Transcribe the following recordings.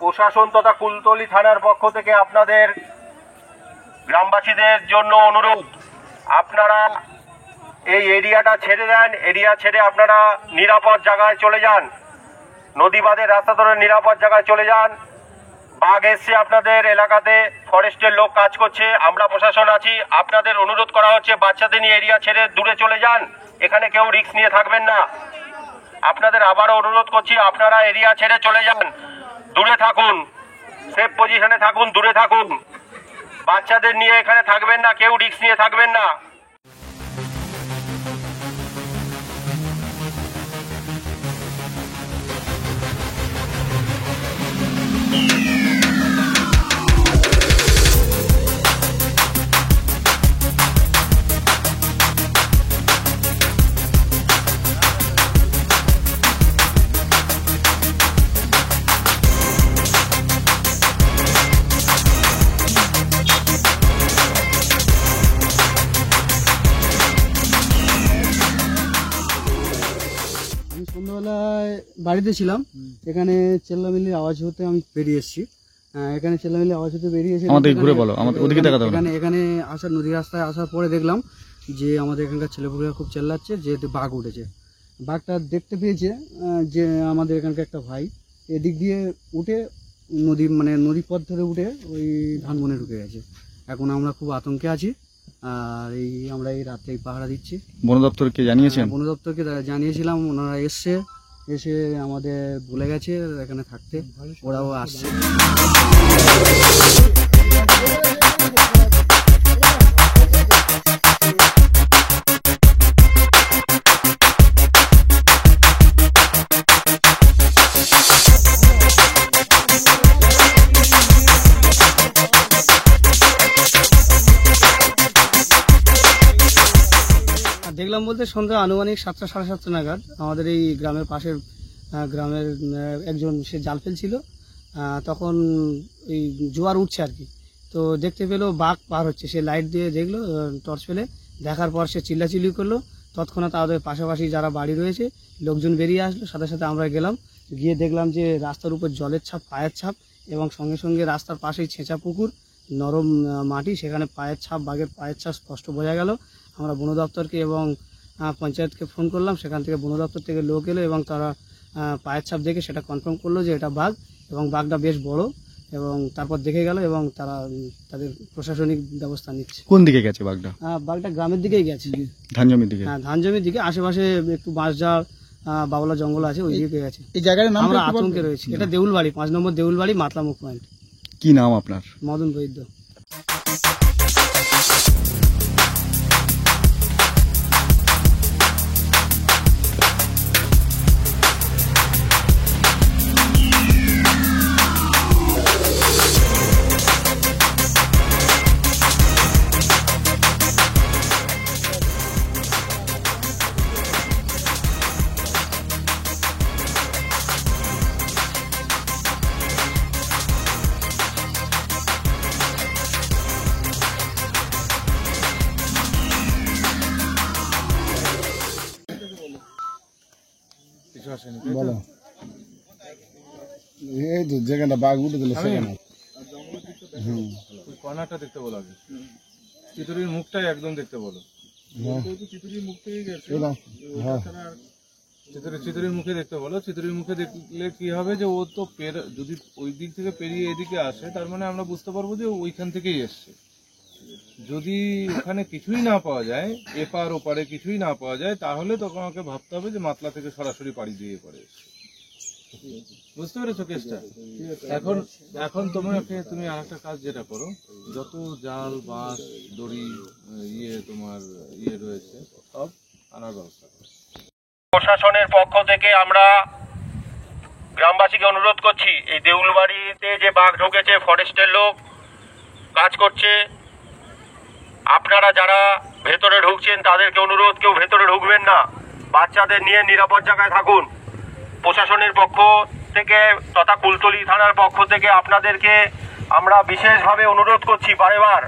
প্রশাসন তথা কুলতলি থানার পক্ষ থেকে আপনাদের গ্রামবাসীদের জন্য অনুরোধ, আপনারা এই এরিয়াটা ছেড়ে দেন। এরিয়া ছেড়ে আপনারা নিরাপদ জায়গায় চলে যান, নদী বাঁধের রাস্তা ধরে নিরাপদ জায়গায় চলে যান। বাঘ এসছে আপনাদের এলাকাতে, ফরেস্টের লোক কাজ করছে, আমরা প্রশাসন আছি। আপনাদের অনুরোধ করা হচ্ছে বাচ্চাদের নিয়ে এরিয়া ছেড়ে দূরে চলে যান, এখানে কেউ রিস্ক নিয়ে থাকবেন না। আপনাদের আবারও অনুরোধ করছি, আপনারা এরিয়া ছেড়ে চলে যান, দূরে থাকুন, সেফ পজিশনে থাকুন, দূরে থাকুন। বাচ্চাদের নিয়ে এখানে থাকবেন না, কেউ রিস্ক নিয়ে থাকবেন না। সন্ধ্যাবেলায় বাড়িতে ছিলাম, এখানে চেল্লামিল্লির আওয়াজ হতে আমি বেরিয়ে এসেছি। এখানে চেল্লামিল্লির আওয়াজ হতে বেরিয়ে এসে এখানে আসার নদী রাস্তায় আসার পরে দেখলাম যে আমাদের এখানকার ছেলেপুলেরা খুব চেল্লাচ্ছে, যেহেতু বাঘ উঠেছে। বাঘটা দেখতে পেয়েছে যে আমাদের এখানকার একটা ভাই এদিক দিয়ে উঠে নদী পথ ধরে উঠে ওই ধান বনে ঢুকে গেছে। এখন আমরা খুব আতঙ্কে আছি, আর আমরা এই রাত্রে পাহারা দিচ্ছি। বন দপ্তরকে জানিয়েছেন? বন দপ্তরকে জানিয়েছিলাম, ওনারা এসে আমাদের বলে গেছে এখানে থাকতে, ওরাও আসছে। দেখলাম বলতে সন্ধ্যা আনুমানিক 7টা সাড়ে 7টা নাগাদ আমাদের এই গ্রামের পাশের গ্রামের একজন সে জাল ফেলছিল, তখন এই জোয়ার উঠছে আর কি। তো দেখতে পেলো বাঘ পার হচ্ছে, সে লাইট দিয়ে দেখলো, টর্চ ফেলে দেখার পর সে চিল্লাচিল্লি করলো। তৎক্ষণাৎ তাদের পাশাপাশি যারা বাড়ি রয়েছে লোকজন বেরিয়ে আসলো, সাথে সাথে আমরা গেলাম, গিয়ে দেখলাম যে রাস্তার উপর জলের ছাপ, পায়ের ছাপ, এবং সঙ্গে সঙ্গে রাস্তার পাশেই ছেঁচা পুকুর, নরম মাটি, সেখানে পায়ের ছাপ, বাঘের পায়ের ছাপ স্পষ্ট বোঝা গেল। আমরা বন দপ্তরকে এবং পঞ্চায়েতকে ফোন করলাম, সেখান থেকে বন দপ্তর থেকে লোক এলো এবং তারা পায়ের ছাপ দেখে সেটা কনফার্ম করলো যে এটা বাঘ, এবং বাঘটা বেশ বড়, এবং তারপর দেখে গেল এবং তারা তাদের প্রশাসনিক ব্যবস্থা নিচ্ছে। কোন দিকে গেছে বাঘটা? বাঘটা গ্রামের দিকেই গেছে, ধান জমির দিকে। হ্যাঁ, ধান জমির দিকে, আশেপাশে একটু বাঁশঝাড়, বাবলা জঙ্গল আছে, ওই দিকে গেছে। এই জায়গার নাম আমরা আতঙ্কে রয়েছি। এটা দেউলবাড়ি, 5 নম্বর দেউলবাড়ি, মাতলামুখ পয়েন্ট। কি নাম আপনার? মদন বৈদ্য। বলো, এই যে যেখানটা বাঘ উঠে দিল সেখানে কর্নারটা দেখতে বলো, আগে চিতরির মুখটাই একদম দেখতে বলো। চিতরির মুখ থেকে গেছে, চিতরির মুখে দেখতে বলো। চিতরির মুখে দেখলে কি হবে যে ও তো যদি ওই দিক থেকে পেরিয়ে এদিকে আসে, তার মানে আমরা বুঝতে পারবো যে ওইখান থেকেই এসছে। যদি ওখানে কিছুই না পাওয়া যায়, এপার ওপারে কিছুই না পাওয়া যায়, তাহলে তখন আমাকে ভাবতে হবে যে মাতলা থেকে সরাসরি পাড়ি দিয়ে পড়ে এসছে। বুঝতে পেরেছো কেসটা? এখন তুমি আরেকটা কাজ যেটা করো, যত জাল, বাঁশ, দড়ি, তোমার রয়েছে, সব আনার ব্যবস্থা করো। প্রশাসনের পক্ষ থেকে আমরা গ্রামবাসীকে অনুরোধ করছি, এই দেউলবাড়িতে যে বাঘ ঢুকেছে, ফরেস্টের লোক কাজ করছে, আপনারা যারা ভেতরে ঢুকছেন তাদেরকে অনুরোধ, কেউ ভেতরে ঢুকবেন না, বাচ্চাদের নিয়ে নিরাপদ জায়গায় থাকুন। প্রশাসনের পক্ষ থেকে তথা কুলতলি থানার পক্ষ থেকে আপনাদেরকে আমরা বিশেষভাবে অনুরোধ করছি বারেবার,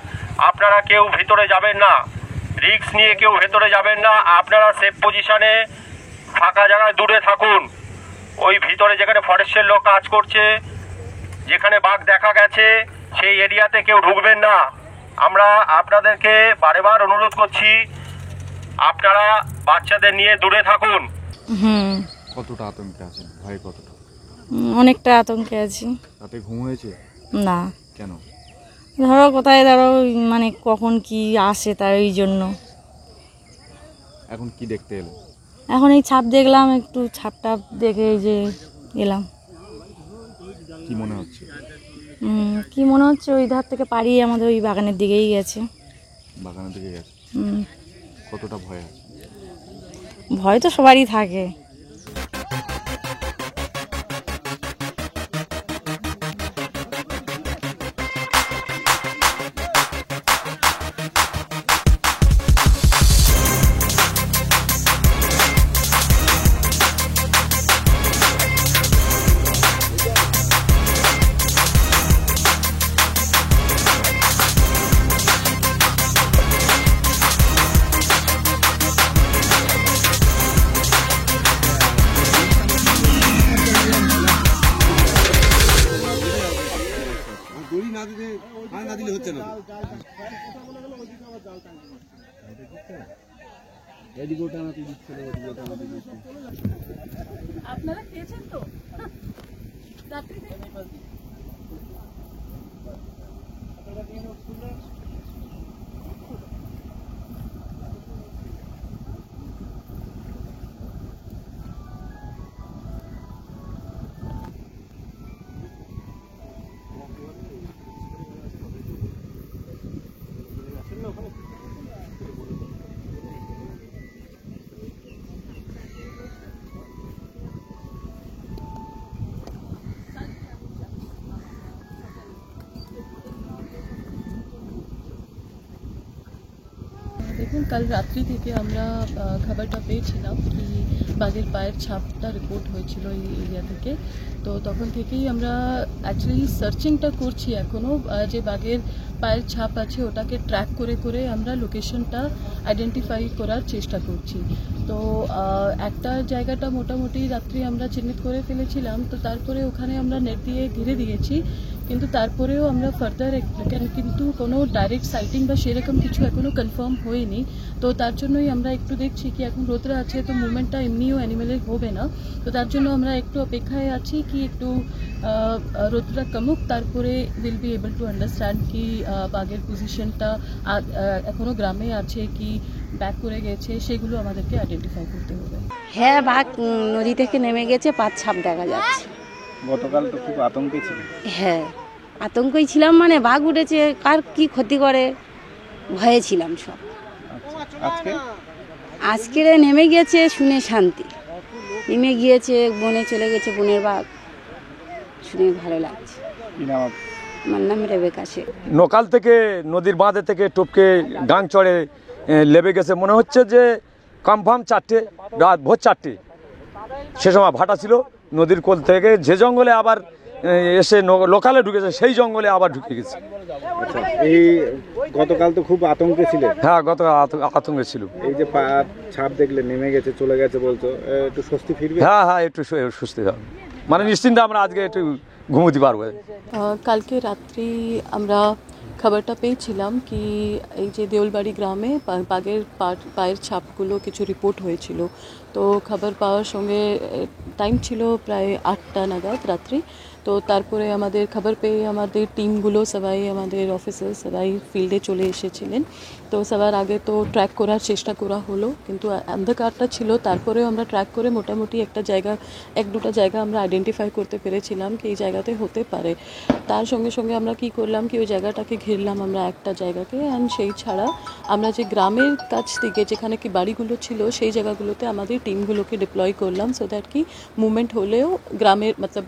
আপনারা কেউ ভেতরে যাবেন না, রিস্ক নিয়ে কেউ ভেতরে যাবেন না। আপনারা সেফ পজিশনে ফাঁকা জায়গায় দূরে থাকুন। ওই ভিতরে যেখানে ফরেস্টের লোক কাজ করছে যেখানে বাঘ দেখা গেছে সেই এরিয়াতে কেউ ঢুকবেন না। আমরা আপনাদেরকে বারেবার অনুরোধ করছি, আপনারা বাচ্চাদের নিয়ে দূরে থাকুন। কতটা আতঙ্কে আছেন, ভয় কতটা? অনেকটা আতঙ্কে আছি। রাতে ঘুম হয়েছে না, কেন? ধরো কোথায় ধরো মানে কখন কি আসে তার এই জন্য। এখন কি দেখতে এলো? এখন এই ছাপ দেখলাম, একটু ছাপটা দেখে এই যে এলাম। কি মনে হচ্ছে? কি মনে হচ্ছে ওই ধার থেকে পাড়িয়ে আমাদের ওই বাগানের দিকেই গেছে। বাগানের দিকে গেছে। কতটা ভয় আছে? ভয় তো সবারই থাকে। আপনারা খেয়েছেন তো? দেখুন, কাল রাত্রি থেকে আমরা খবরটা পেয়েছিলাম কি বাঘের পায়ের ছাপটা রিপোর্ট হয়েছিল এই এরিয়া থেকে। তো তখন থেকেই আমরা অ্যাকচুয়ালি সার্চিংটা করছি এখনও, যে বাঘের পায়ের ছাপ আছে ওটাকে ট্র্যাক করে করে আমরা লোকেশনটা আইডেন্টিফাই করার চেষ্টা করছি। তো একটা জায়গাটা মোটামুটি রাত্রি আমরা চিহ্নিত করে ফেলেছিলাম, তো তারপরে ওখানে আমরা নেট দিয়ে ঘিরে দিয়েছি, কিন্তু তারপরেও আমরা ফার্দার কিন্তু কোনো ডাইরেক্ট সাইটিং বা সেরকম কিছু এখনও কনফার্ম হয়নি। তো তার জন্যই আমরা একটু দেখছি কি এখন রোদরা আছে তো মুভমেন্টটা এমনিও অ্যানিমেলের হবে না, তো তার জন্য আমরা একটু অপেক্ষায় আছি কি একটু রোদরা কমুক, তারপরে will be able to understand কি বাঘের পজিশনটা এখনও গ্রামে আছে কি ব্যাক করে গেছে, সেগুলো আমাদেরকে আইডেন্টিফাই করতে হবে। হ্যাঁ, বাঘ নদী থেকে নেমে গেছে, পাঁচ ছাপ দেখা যাচ্ছে। গতকাল তো খুব আতঙ্কে ছিল। হ্যাঁ, আতঙ্কই ছিলাম, মানে বাঘ উঠেছে কার কি ক্ষতি করে ভয়ে ছিলাম সব। আজকে আজকে নেমে গিয়েছে শুনে শান্তি, নেমে গিয়েছে বনে চলে গেছে, বনের বাঘ শুনে ভালো লাগছে। কি নাম? আমার নাম রেবেকা শেখ। নকাল থেকে নদীর বাঁধে থেকে টপকে ডাং চড়ে লেবে গেছে, মনে হচ্ছে যে কনফার্ম 4টে, রাত ভোর 4টে। সে সময় ভাটা ছিল, নদীর কোল থেকে যে জঙ্গলে আবার এসে লোকালে ঢুকেছে সেই জঙ্গলে আবার ঢুকে গেছে। আচ্ছা, এই গতকাল তো খুব আতঙ্কে ছিল। হ্যাঁ, গত আতঙ্কে ছিল। এই যে পা ছাপ দেখলে নেমে গেছে চলে গেছে বলতো, একটু স্বস্তি ফিরবে? হ্যাঁ হ্যাঁ, একটু সুস্থ হবে, মানে নিশ্চিন্তে আমরা আজকে একটু ঘুমোতে পারবো। কালকে রাত্রি আমরা খবরটা পেয়েছিলাম কি এই যে দেউলবাড়ি গ্রামে বাঘের পায়ের ছাপগুলো কিছু রিপোর্ট হয়েছিল। তো খবর পাওয়ার সঙ্গে টাইম ছিল প্রায় 8টা নাগাদ রাত্রি। তো তারপরে আমাদের খবর পেয়ে আমাদের টিমগুলো সবাই, আমাদের অফিসার সবাই ফিল্ডে চলে এসেছিলেন। তো সবার আগে তো ট্র্যাক করার চেষ্টা করা হলো, কিন্তু অন্ধকারটা ছিল, তারপরেও আমরা ট্র্যাক করে মোটামুটি এক দুটা জায়গা আমরা আইডেন্টিফাই করতে পেরেছিলাম কি এই জায়গাতে হতে পারে। তার সঙ্গে সঙ্গে আমরা কি করলাম কি ওই জায়গাটাকে ঘিরলাম আমরা একটা জায়গাকে, অ্যান্ড সেই ছাড়া আমরা যে গ্রামের কাছ থেকে যেখানে কি বাড়িগুলো ছিল সেই জায়গাগুলোতে আমাদের টিমগুলোকে ডিপ্লয় করলাম, সো দ্যাট কি মুভমেন্ট হলেও গ্রামের মতলব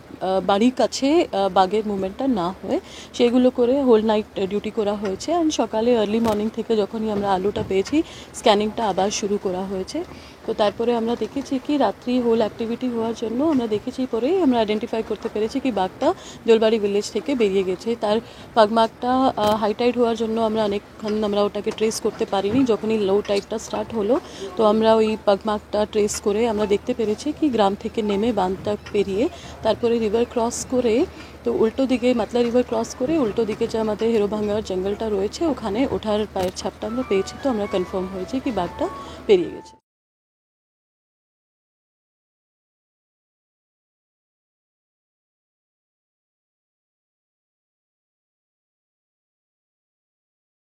বাড়ির কাছে বাঘের মুভমেন্টটা না হয়, সেগুলো করে হোল নাইট ডিউটি করা হয়েছে। অ্যান্ড সকালে আর্লি মর্নিং থেকে যখনই আমরা আলোটা পেয়েছি স্ক্যানিংটা আবার শুরু করা হয়েছে। তো তারপরে আমরা দেখেছি কি রাত্রি হোল অ্যাক্টিভিটি হওয়ার জন্য আমরা দেখেছি পরে আমরা আইডেন্টিফাই করতে পেরেছি কি বাঘটা জলবাড়ি ভিলেজ থেকে বেরিয়ে গেছে। তার পাগমার্কটা হাই টাইড হওয়ার জন্য আমরা অনেকক্ষণ আমরা ওটাকে ট্রেস করতে পারিনি। যখনই লো টাইডটা স্টার্ট হলো তো আমরা ওই পাগমার্কটা ট্রেস করে আমরা দেখতে পেরেছি কি গ্রাম থেকে নেমে বাঁধটা পেরিয়ে তারপরে রিভার ক্রস করে তো উল্টো দিকে মাতলা রিভার ক্রস করে উল্টো দিকে যে আমাদের হেরোভাঙ্গার জঙ্গলটা রয়েছে ওখানে ওঠার পায়ের ছাপটা আমরা পেয়েছি। তো আমরা কনফার্ম হয়েছে কি বাঘটা পেরিয়ে গেছে।